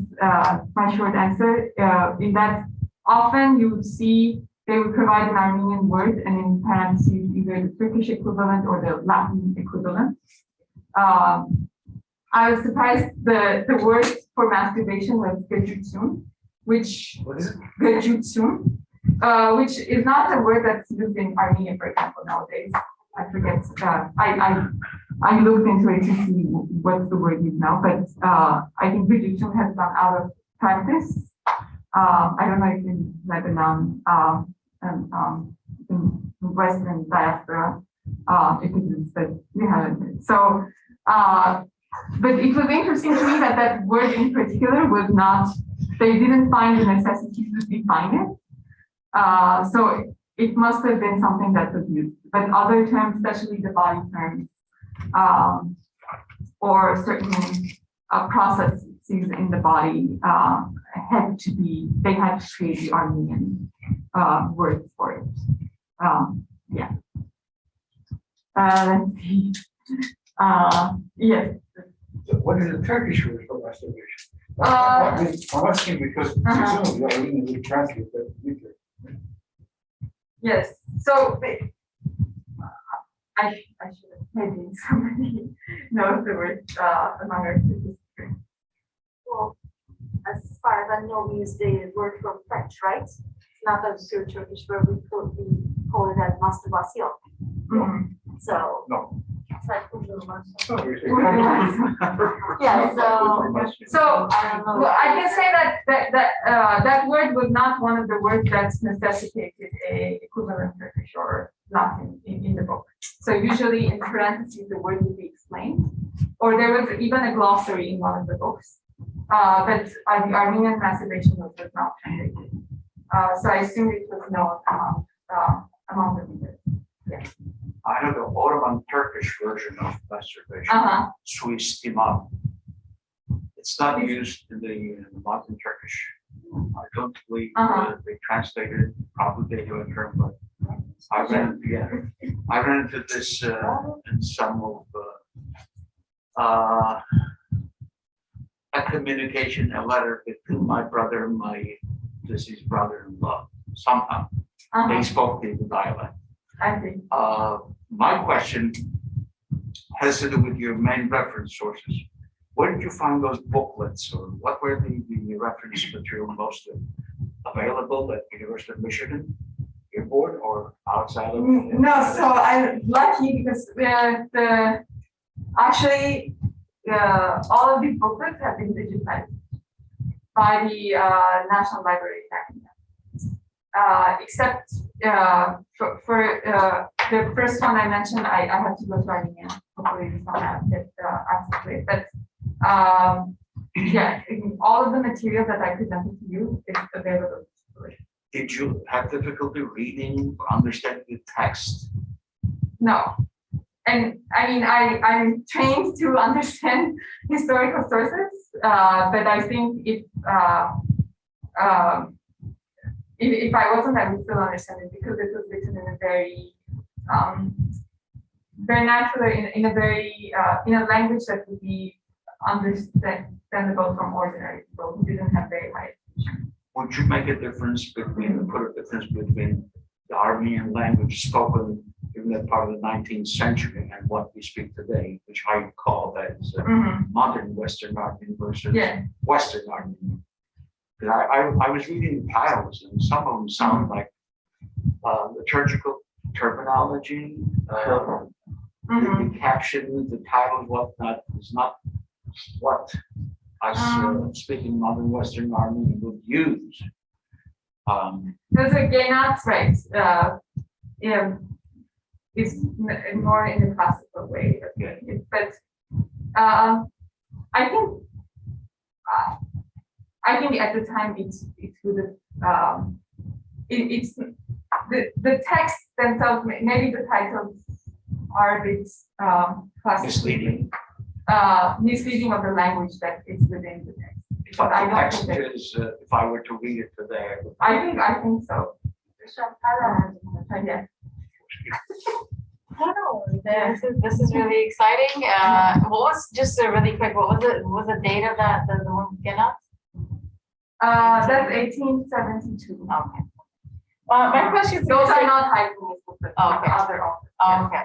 my short answer. In that often you would see they would provide an Armenian word and in parentheses either the Turkish equivalent or the Latin equivalent. I was surprised the word for masturbation was gejutsun, which What is it? gejutsun, which is not a word that's used in Armenia, for example, nowadays. I forget. I looked into it to see what's the word used now, but I think gejutsun has gone out of practice. I don't know if in Lebanon and in Western diaspora it exists, but we haven't. So, but it was interesting to me that that word in particular was not, they didn't find the necessity to define it. So it must have been something that was used, but other terms, especially the body terms, or certain processes in the body had to be, they had to create the Armenian words for it. Yeah. Let's see. Yes. So what is the Turkish word for masturbation? I'm asking because presumably Armenian will translate that later. Yes. So I should have, maybe somebody knows the word among our participants. Well, as far as I know, we use the word from French, right? It's not a pure Turkish word. We call it as masturbation. So. No. It's like, Yeah, So I don't know. well, I can say that word was not one of the words that necessitated a equivalent Turkish or Latin in the book. So usually in parentheses the word would be explained, or there was even a glossary in one of the books. But the Armenian masturbation was not translated. So I assume it was known among the readers. Yeah. I know the Ottoman Turkish version of masturbation, suistimal. It's not used in the modern Turkish. I don't believe they translated it, probably they do a term, but I ran into this in some of a communication, a letter between my brother and my deceased brother-in-law. Somehow they spoke the dialect. I see. My question has to do with your main reference sources. Where did you find those booklets, or what were the reference material mostly available at University of Michigan, your board, or outside of? No, so I'm lucky because actually all of these booklets have been digitized by the National Library of Armenia, except for the first one I mentioned, I had to go to Armenia. Hopefully, we don't have it access to it. But yeah, all of the material that I presented to you is available. Did you have difficulty reading, understanding the text? No. And I mean, I'm trained to understand historical sources, but I think if I wasn't, I would still understand it because it was written in a very, very natural, in a very, in a language that would be understandable from ordinary people who didn't have very high education. Would you make a difference between, put a difference between the Armenian language spoken in that part of the 19th century and what we speak today, which I call that is modern Western Armenian versus Western Armenian? Because I was reading the titles and some of them sound like liturgical terminology, the caption, the titles, whatnot, is not what us speaking modern Western Armenian would use. Those are Gainat's right. It's more in the classical way, but I think at the time it would have it's the text themselves, maybe the titles are a bit Misleading. misleading of the language that is within the text. But I the don't text think that- is, if I were to read it today, I think so. Yeah. Oh, this is really exciting. What was just a really quick? What was it? What was the date of that? The one Genat? That's 1872. Okay. My question is Those are not Haigunis, but Oh, okay. other authors. okay.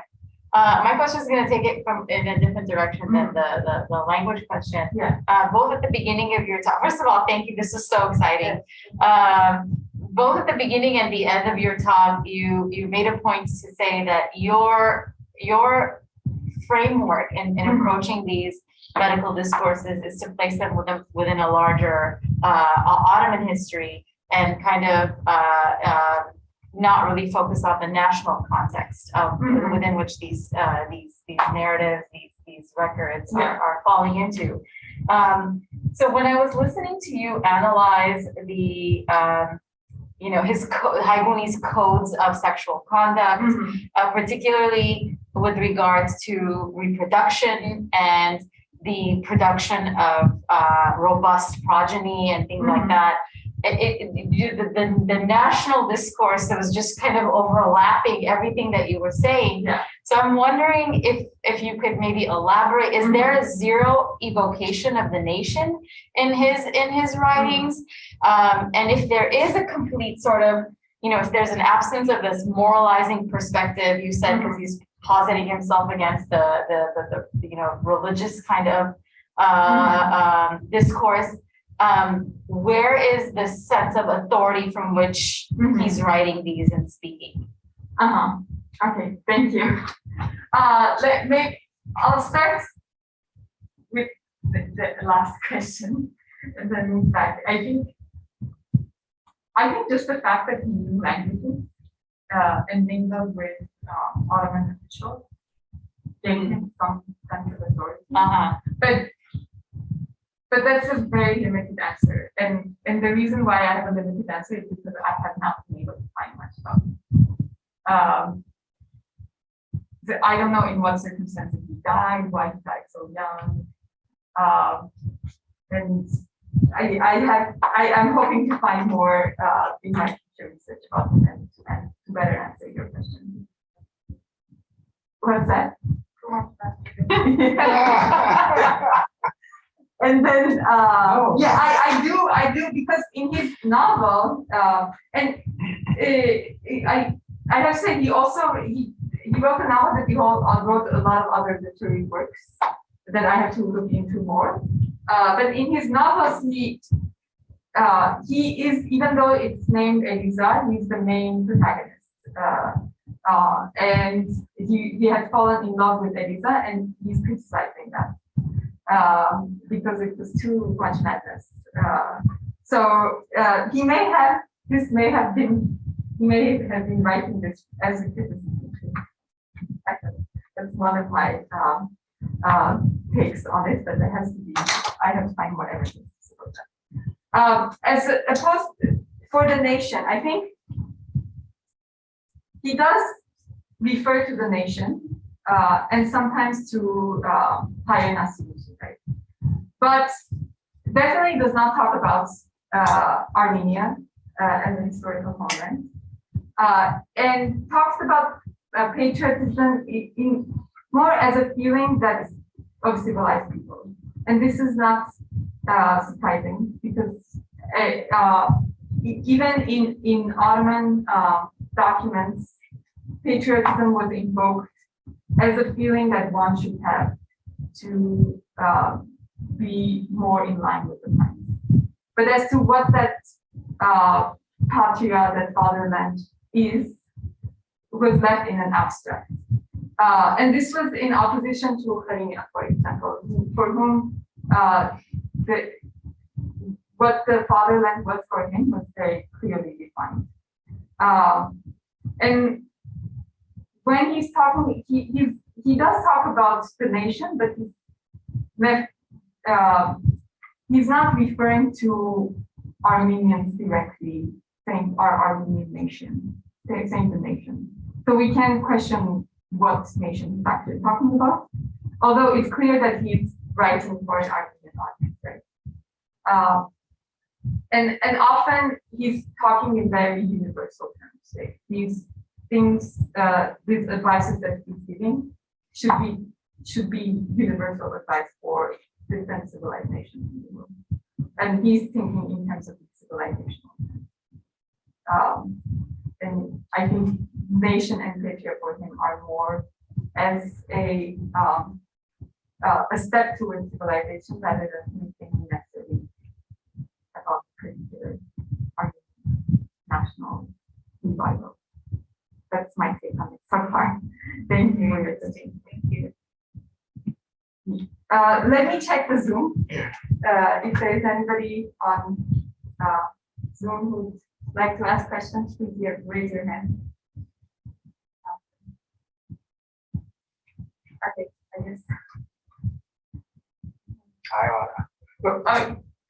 My question is going to take it from in a different direction than the language question. Yeah. Both at the beginning of your talk. First of all, thank you. This is so exciting. Both at the beginning and the end of your talk, you made a point to say that your framework in approaching these medical discourses is to place them within a larger Ottoman history and kind of not really focus on the national context of within which these narratives, these records are falling into. So when I was listening to you analyze the his Haiguni's codes of sexual conduct, particularly with regards to reproduction and the production of robust progeny and things like that. The national discourse that was just kind of overlapping everything that you were saying. Yeah. So I'm wondering if you could maybe elaborate. Is there a zero evocation of the nation in his writings? And if there is a complete sort of, if there's an absence of this moralizing perspective, you said because he's positing himself against the religious kind of discourse. Where is the sense of authority from which he's writing these and speaking? Okay, thank you. I'll start with the last question and then move back. I think just the fact that he knew languages and mingled with Ottoman officials gave him some sense of authority. But that's a very limited answer. And the reason why I have a limited answer is because I have not been able to find much about it. I don't know in what circumstances he died, why he died so young. And I'm hoping to find more in my future research about him and to better answer your question. What's that? And then, I do because in his novel, and I have to say he wrote a novel that he wrote a lot of other literary works that I have to look into more. But in his novels, he is, even though it's named Eliza, he's the main protagonist. And he had fallen in love with Eliza, and he's criticizing that. Because it was too much madness. So he may have been writing this as a criticism. That's one of my takes on it, but I have to find more evidence about that. As opposed for the nation, I think he does refer to the nation and sometimes to higher nationalism, right? But definitely does not talk about Armenia as a historical homeland, and talks about patriotism in more as a feeling that of civilized people. And this is not surprising because even in Ottoman documents, patriotism was invoked as a feeling that one should have to be more in line with the times. But as to what that patria, that fatherland is, was left in an abstract. And this was in opposition to Houri, for example, for whom what the fatherland was for him was very clearly defined. And when he's talking, he does talk about the nation, but he's not referring to Armenians directly Armenian nation, saying the nation. So we can question what nation he's actually talking about, although it's clear that he's writing for an Armenian audience, right? And often he's talking in very universal terms. Like these things, these advices that he's giving should be universal advice for different civilizations in the world. And he's thinking in terms of civilizational terms. And I think nation and culture for him are more as a step towards civilization rather than him thinking necessarily about particular national revival. That's my take on it so far. Thank you for your attention. Thank you. Let me check the Zoom. If there is anybody on Zoom who would like to ask questions, please raise your hand. Okay, I guess.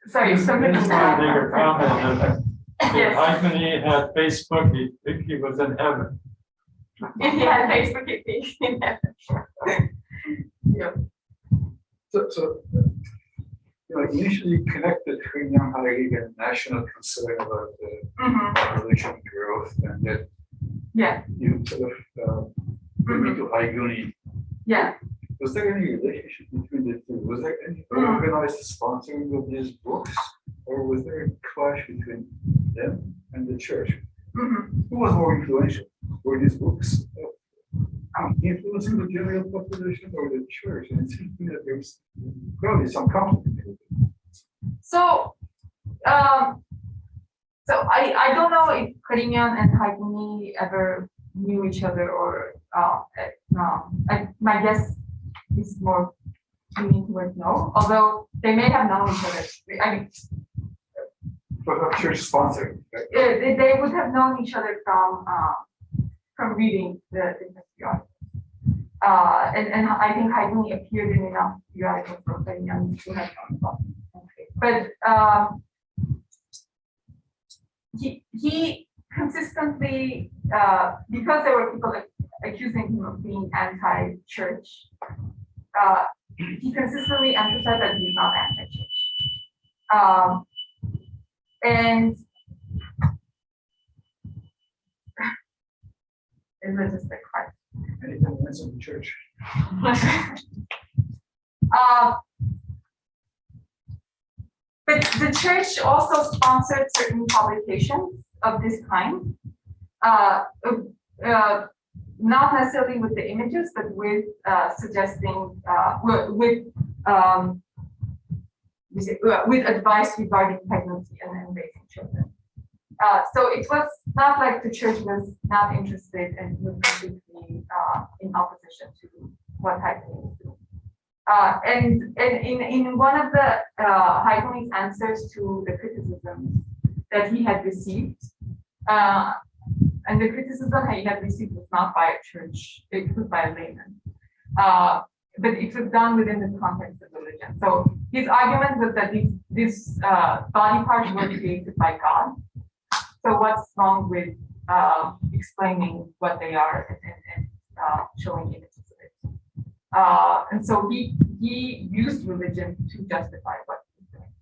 Sorry, somebody. This is my bigger comment. If Yes. Heikmany had Facebook, he'd think he was in heaven. If you had Facebook, you'd be in heaven. Yeah. So, initially connected Hrinan Harig and national concern about the population growth, and that Yeah. you sort of bring to Haiguni. Yeah. Was there any relationship between the two? Was there any organized sponsoring of these books, or was there a clash between them and the church? Who was more influential? Were these books influencing the general population or the church? And it seems to me that there's probably some conflict. So, I don't know if Kariñan and Haiguni ever knew each other or no. My guess is more leaning towards no, although they may have known each other. I mean, But church sponsoring, right? they would have known each other from reading the history articles. And I think Haiguni appeared in enough articles for Kariñan to have known about it. But he consistently, because there were people accusing him of being anti-church, he consistently emphasized that he's not anti-church. And is it just like quite? Anything that's in the church. But the church also sponsored certain publications of this kind, not necessarily with the images, but with suggesting, with advice regarding pregnancy and raising children. So it was not like the church was not interested and was completely in opposition to what Haiguni was doing. And in one of the Haiguni's answers to the criticism that he had received, and the criticism he had received was not by a church, it was by a layman. But it was done within the context of religion. So his argument was that these body parts were created by God. So what's wrong with explaining what they are and showing images of it? And so he used religion to justify what he was doing.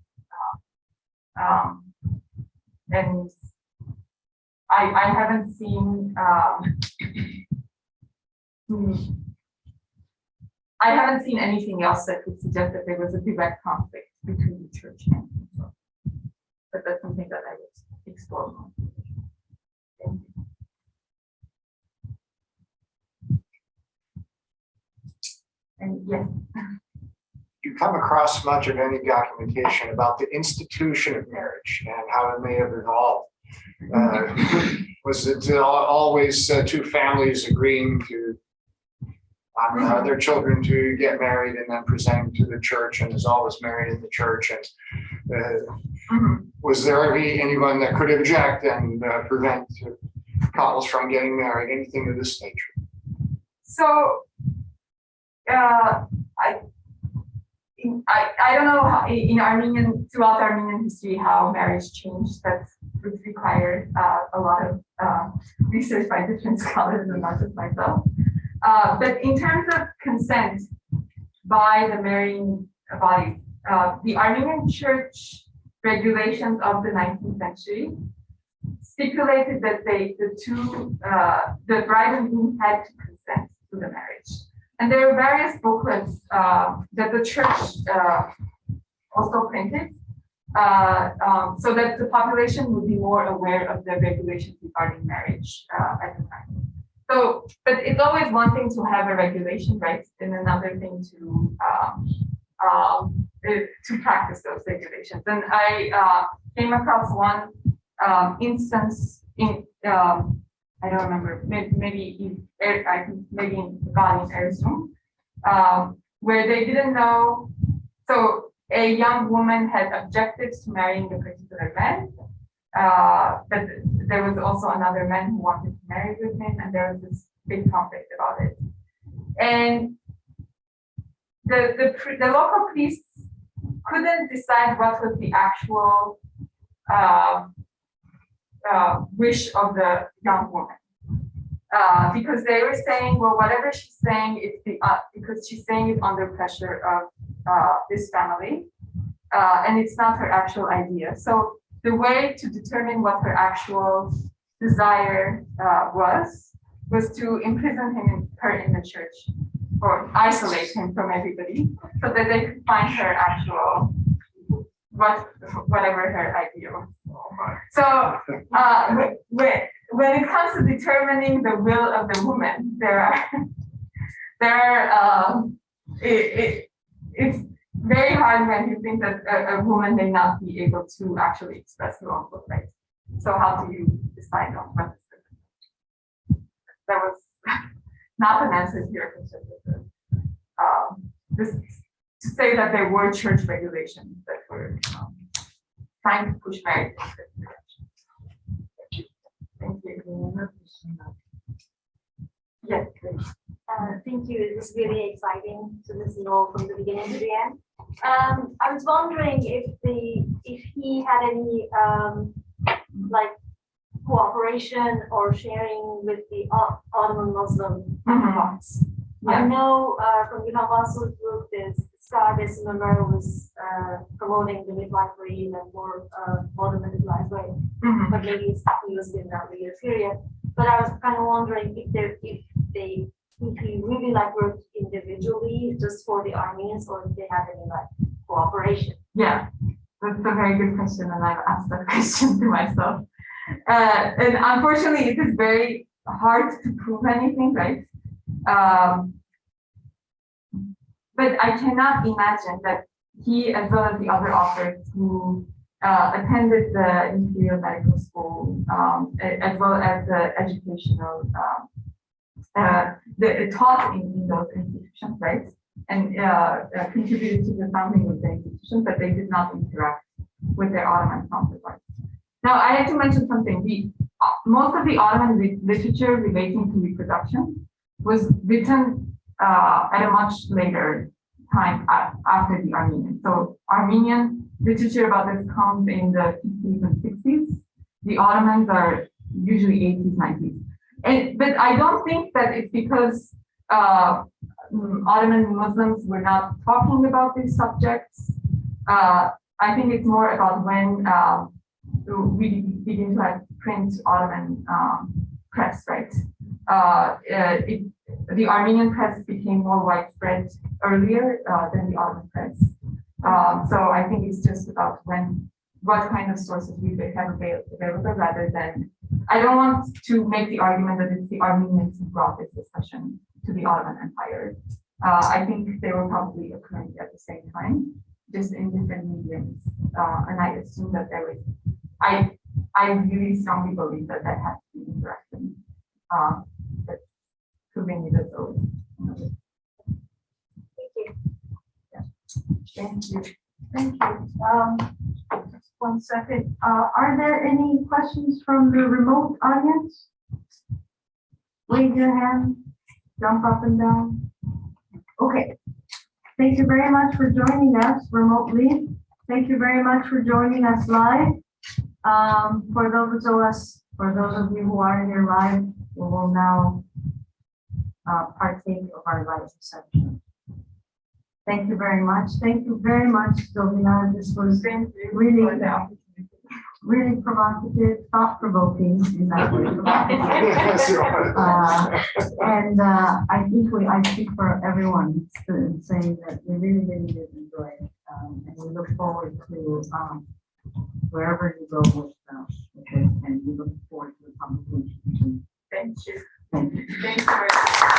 And I haven't seen anything else that would suggest that there was a direct conflict between the church and himself. But that's something that I would explore more. Thank you. And yes. You come across much of any documentation about the institution of marriage and how it may have evolved. Was it always two families agreeing to their children to get married and then presenting to the church, and is always married in the church? And was there anyone that could object and prevent couples from getting married? Anything of this nature? So I don't know how, in Armenian, throughout Armenian history, how marriage changed. That's would require a lot of research by different scholars and not just myself. But in terms of consent by the marrying bodies, the Armenian Church regulations of the 19th century stipulated that the bride and groom had to consent to the marriage. And there are various booklets that the church also printed so that the population would be more aware of the regulations regarding marriage at the time. So, but it's always one thing to have a regulation, right? And another thing to practice those regulations. And I came across one instance in I don't remember, maybe in Erzurum, where they didn't know. So a young woman had objected to marrying a particular man, but there was also another man who wanted to marry with him, and there was this big conflict about it. And the local priests couldn't decide what was the actual wish of the young woman, because they were saying, well, whatever she's saying, it's because she's saying it under pressure of this family, and it's not her actual idea. So the way to determine what her actual desire was to imprison her in the church, or isolate him from everybody, so that they could find her actual whatever her idea was. So when it comes to determining the will of the woman, it's very hard when you think that a woman may not be able to actually express her own will, right? So how do you decide on what is the that was not an answer to your question. Just to say that there were church regulations that were trying to push marriage in this direction. Thank you. Yes, please. Thank you. It was really exciting to listen all from the beginning to the end. I was wondering if he had any like cooperation or sharing with the Ottoman Muslim counterparts. I know from Yunan Vasil's book, there's Scar December was promoting the midwifery in a more modern medicalized way, but maybe he was in that later period. But I was kind of wondering if he really like worked individually just for the Armenians, or if they had any like cooperation. Yeah, that's a very good question, and I've asked that question to myself. And unfortunately, it is very hard to prove anything, right? But I cannot imagine that he, as well as the other authors who attended the Imperial Medical School, as well as the educational, taught in those institutions, right? And contributed to the founding of the institutions, but they did not interact with their Ottoman counterparts. Now, I have to mention something. Most of the Ottoman literature relating to reproduction was written at a much later time after the Armenian. So Armenian literature about this comes in the 50s and 60s. The Ottomans are usually 80s, 90s. But I don't think that it's because Ottoman Muslims were not talking about these subjects. I think it's more about when we begin to have print Ottoman press, right? The Armenian press became more widespread earlier than the Ottoman press. So I think it's just about what kind of sources we have available, rather than, I don't want to make the argument that it's the Armenians who brought this discussion to the Ottoman Empire. I think they were probably occurring at the same time, just in different mediums. And I assume that there was, I really strongly believe that had to be interaction. But proving it as always. Thank you. Thank you. Just 1 second. Are there any questions from the remote audience? Wave your hand, jump up and down. Okay. Thank you very much for joining us remotely. Thank you very much for joining us live. For those of you who are here live, we will now partake of our live reception. Thank you very much. Thank you very much, Dzovinar. This was Thank you really, for the opportunity. really provocative, thought-provoking in that way. And I think I speak for everyone in saying that we really, really did enjoy it. And we look forward to wherever you go with it, and we look forward to the conversation. Thank you. Thank you. Thank you very much.